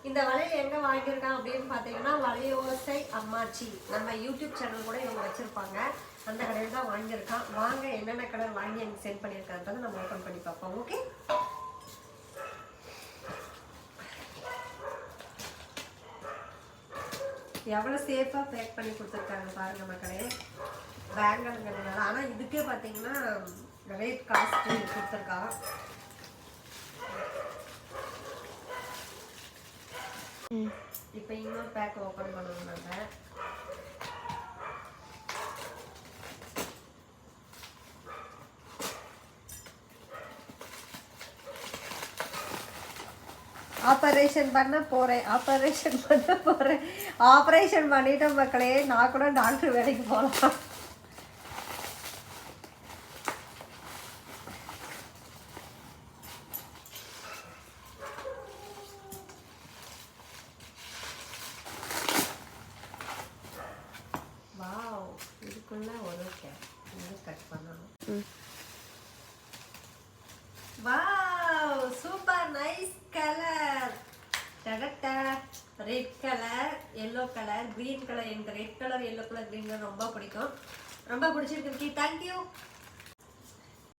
இந்த வளையல் எங்க வாங்கியிருக்கான் அப்படின்னு பார்த்தீங்கன்னா வளையோசை அம்மாச்சி நம்ம யூடியூப் சேனல் கூட இவங்க வச்சிருப்பாங்க. அந்த கடையில் தான் வாங்கியிருக்கான். வாங்க என்னென்ன கலர் வாங்கி எனக்கு சென்ட் பண்ணியிருக்கான்றதை நம்ம ஓப்பன் பண்ணி பார்ப்போம். ஓகே, எவ்வளோ சேஃபாக பேக் பண்ணி கொடுத்துருக்காங்க பாருங்க மக்களே. பேங்கிள்ங்கிறதுனால ஆனால் இதுக்கே பார்த்தீங்கன்னா ரேட் காஸ்ட்டு கொடுத்துருக்கா. இப்போ இன்னொரு பேக் ஓப்பன் பண்ணணும் நம்ம. ஆபரேஷன் பண்ண போறேன் ஆபரேஷன் பண்ணிட்டோம் மக்களே. நான் கூட டாக்டர் வேலைக்கு போகலாம். வாவ், இதுக்குள்ள ஒரு கட் பண்ணணும். Wow, super nice colour. Red colour, yellow colour, green colour. எனக்கு red colour, yellow colour, green colour ரொம்ப பிடிக்கும். ரொம்ப பிடிச்சிருக்கு. தேங்க்யூ.